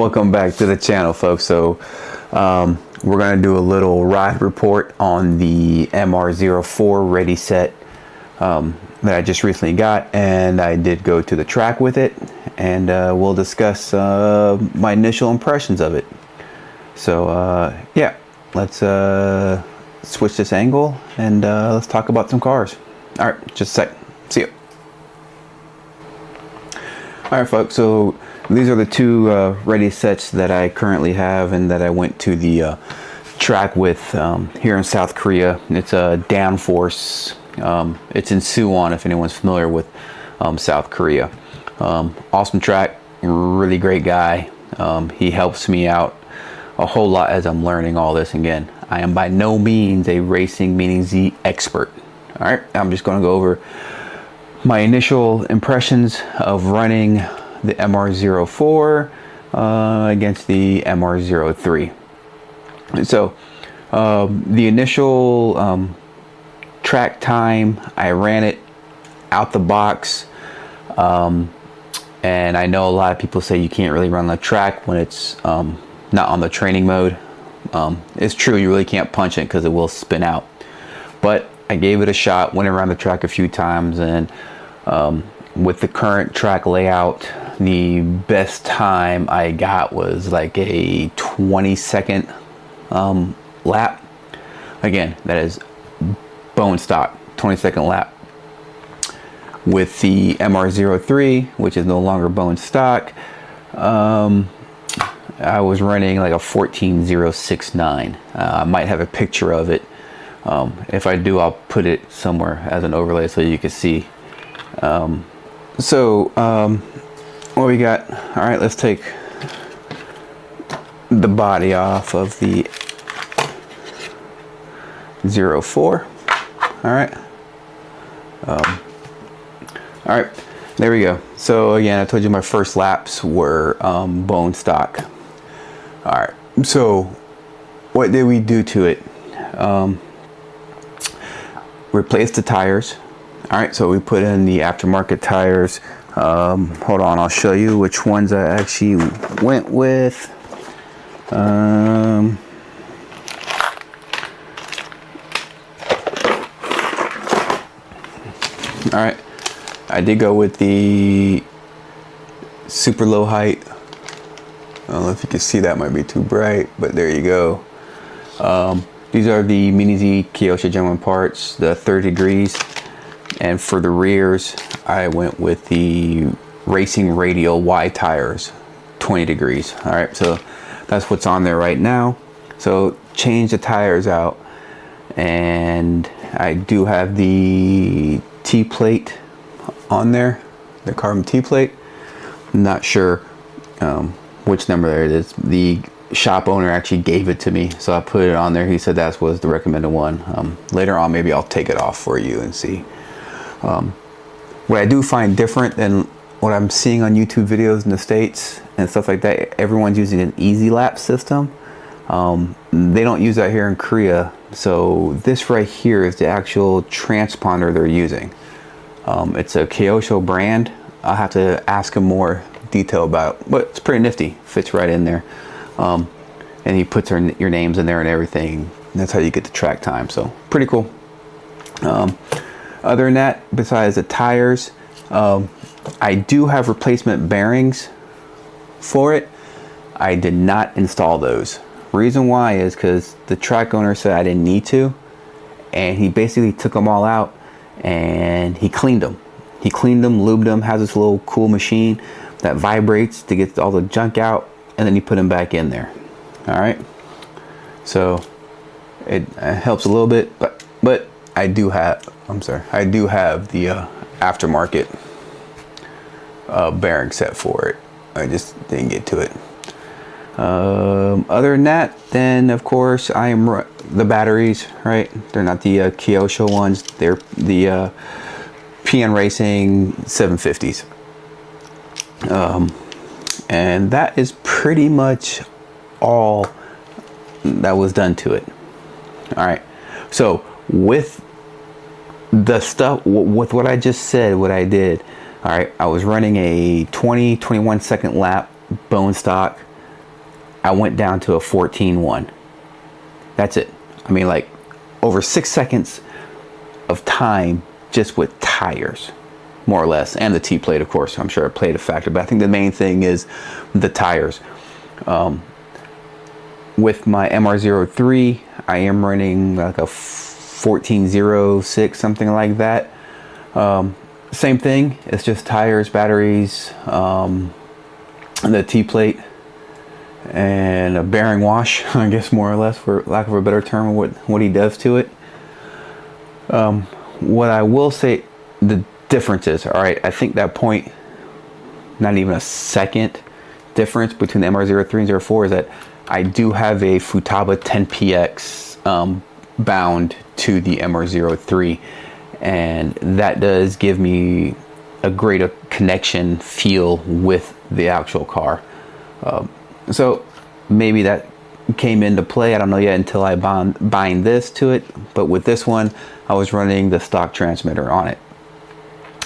Welcome back to the channel, folks. So we're going to do a little ride report on the MR-04 ready set that I just recently got, and I did go to the track with it, and we'll discuss my initial impressions of it. So yeah, let's switch this angle and let's talk about some cars. All right, just a sec. See you. All right, folks, so these are the two ready sets that I currently have and that I went to the track with here in South Korea. It's a Downforce. It's in Suwon, if anyone's familiar with South Korea. Awesome track, really great guy. He helps me out a whole lot as I'm learning all this. Again, I am by no means a racing meaning Z expert. All right, I'm just going to go over my initial impressions of running the MR-04 against the MR-03. So the initial track time, I ran it out the box, and I know a lot of people say you can't really run the track when it's not on the training mode. It's true, you really can't punch it because it will spin out, but I gave it a shot, went around the track a few times, and with the current track layout, the best time I got was like a 20-second lap. Again, that is bone stock, 20-second lap. With the MR-03, which is no longer bone stock, I was running like a 14.069. I might have a picture of it. If I do, I'll put it somewhere as an overlay so you can see. What we got? All right, let's take the body off of the 04. All right. All right, there we go. So again, I told you my first laps were bone stock. All right, so what did we do to it? Replace the tires. All right, so we put in the aftermarket tires. Hold on, I'll show you which ones I actually went with. All right, I did go with the super low height. I don't know if you can see, that might be too bright, but there you go. These are the Mini Z Kyosho German parts, the 30 degrees. And for the rears, I went with the Racing Radial Y tires, 20 degrees. All right, so that's what's on there right now. So change the tires out, and I do have the T-plate on there, the carbon T-plate. I'm not sure which number there it is. The shop owner actually gave it to me, so I put it on there. He said that was the recommended one. Later on, maybe I'll take it off for you and see. What I do find different than what I'm seeing on YouTube videos in the States and stuff like that, everyone's using an easy lap system. They don't use that here in Korea. So this right here is the actual transponder they're using. It's a Kyosho brand. I'll have to ask him more detail about it, but it's pretty nifty. Fits right in there. And he puts your names in there and everything. And that's how you get the track time. So pretty cool. Other than that, besides the tires, I do have replacement bearings for it. I did not install those. Reason why is because the track owner said I didn't need to, and he basically took them all out and he cleaned them. He cleaned them, lubed them, has this little cool machine that vibrates to get all the junk out, and then he put them back in there. All right, so it helps a little bit, but I do have the aftermarket bearing set for it. I just didn't get to it. Other than that, then of course I am the batteries, right? They're not the Kyosho ones. They're the PN Racing 750s. And that is pretty much all that was done to it. All right, so with the stuff, with what I just said, what I did, all right, I was running a 21 second lap bone stock. I went down to a 14.1. That's it. I mean, like over 6 seconds of time just with tires, more or less, and the T-plate, of course. I'm sure it played a factor, but I think the main thing is the tires. With my MR-03, I am running like a 14.06, something like that. Same thing, it's just tires, batteries, the T-plate, and a bearing wash, I guess, more or less, for lack of a better term, what he does to it. What I will say, the differences, all right, I think that point, not even a second difference between the MR-03 and 04 is that I do have a Futaba 10PX bound to the MR-03, and that does give me a greater connection feel with the actual car. So maybe that came into play, I don't know yet until I bind this to it, but with this one I was running the stock transmitter on it.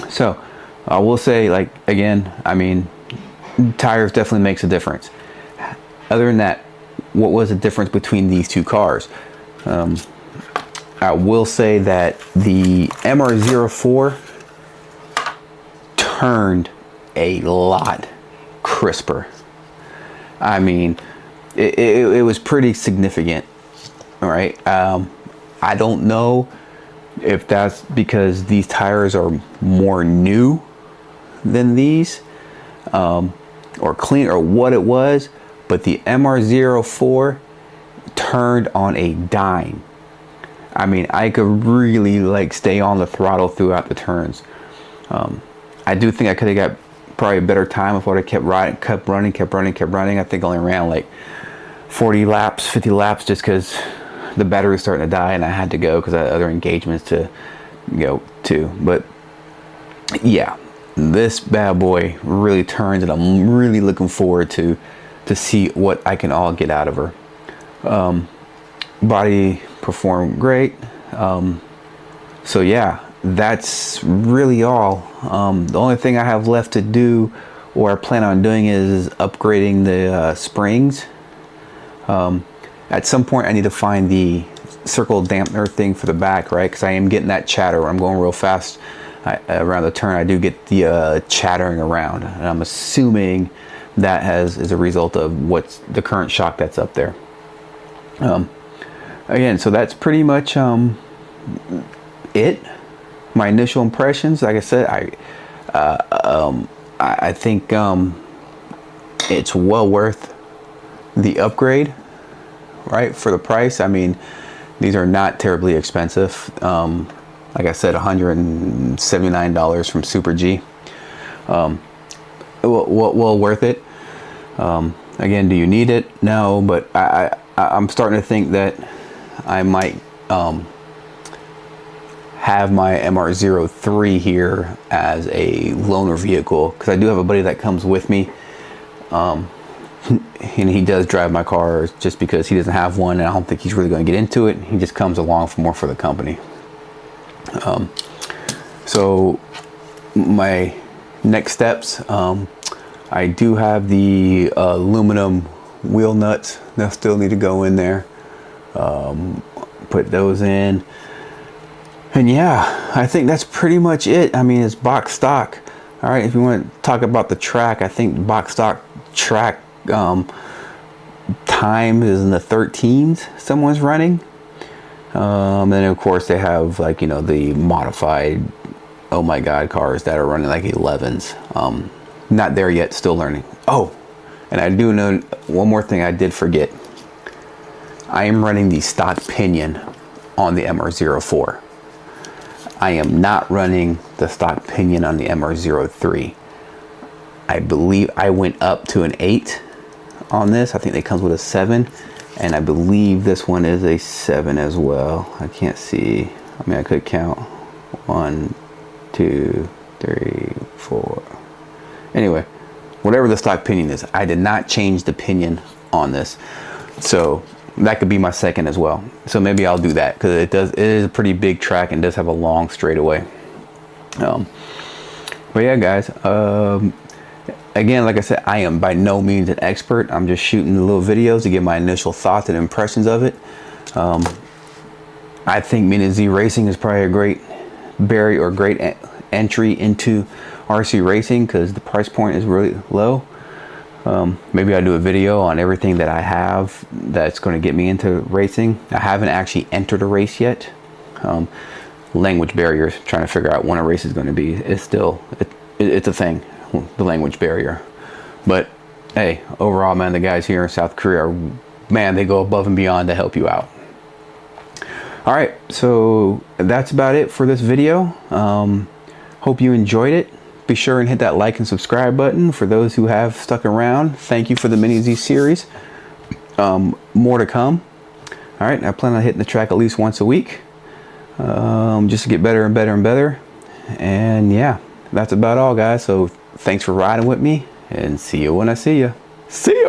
So I will say, like, again, I mean, tires definitely makes a difference. Other than that, what was the difference between these two cars? I will say that the MR-04 turned a lot crisper. I mean, it was pretty significant. All right. I don't know if that's because these tires are more new than these, or clean, or what it was, but the MR-04 turned on a dime. I mean, I could really like stay on the throttle throughout the turns. I do think I could have got probably a better time if I would have kept running. I think I only ran like 40 laps, 50 laps, just because the battery was starting to die and I had to go because I had other engagements to go to. But yeah, this bad boy really turns, and I'm really looking forward to see what I can all get out of her. Body performed great. So yeah, that's really all. The only thing I have left to do, or I plan on doing, is upgrading the springs. At some point I need to find the circle dampener thing for the back, right? Because I am getting that chatter when I'm going real fast. Around the turn I do get the chattering around, and I'm assuming that is a result of what's the current shock that's up there. Again, so that's pretty much it. My initial impressions, like I said, I think it's well worth the upgrade, right, for the price. I mean, these are not terribly expensive. Like I said, $179 from Super G. Well worth it. Again, do you need it? No, but I'm starting to think that I might have my MR-03 here as a loaner vehicle, because I do have a buddy that comes with me, and he does drive my car just because he doesn't have one, and I don't think he's really going to get into it. He just comes along for more for the company. So my next steps, I do have the aluminum wheel nuts that still need to go in there. Put those in, and yeah, I think that's pretty much it. I mean, it's box stock. All right, if you want to talk about the track, I think box stock track time is in the 13s someone's running. Then of course they have, like, you know, the modified, oh my god, cars that are running like 11s. Not there yet, still learning. Oh, and I do know one more thing I did forget. I am running the stock pinion on the MR-04. I am not running the stock pinion on the MR-03. I believe I went up to an 8 on this. I think it comes with a 7, and I believe this one is a 7 as well. I can't see. I mean, I could count 1, 2, 3, 4. Anyway, whatever the stock pinion is, I did not change the pinion on this, so that could be my second as well. So maybe I'll do that, because it is a pretty big track and does have a long straightaway. But yeah, guys, again, like I said, I am by no means an expert. I'm just shooting little videos to get my initial thoughts and impressions of it. I think Mini Z Racing is probably a great barrier or great entry into RC racing because the price point is really low. Maybe I'll do a video on everything that I have that's going to get me into racing. I haven't actually entered a race yet. Language barriers, trying to figure out when a race is going to be, it's still, it's a thing, the language barrier. But hey, overall, man, the guys here in South Korea are, man, they go above and beyond to help you out. All right, so that's about it for this video. Hope you enjoyed it. Be sure and hit that like and subscribe button for those who have stuck around. Thank you for the Mini Z series. More to come. All right, I plan on hitting the track at least once a week, just to get better and better and better. And yeah, that's about all, guys. So thanks for riding with me, and see you when I see you. See ya.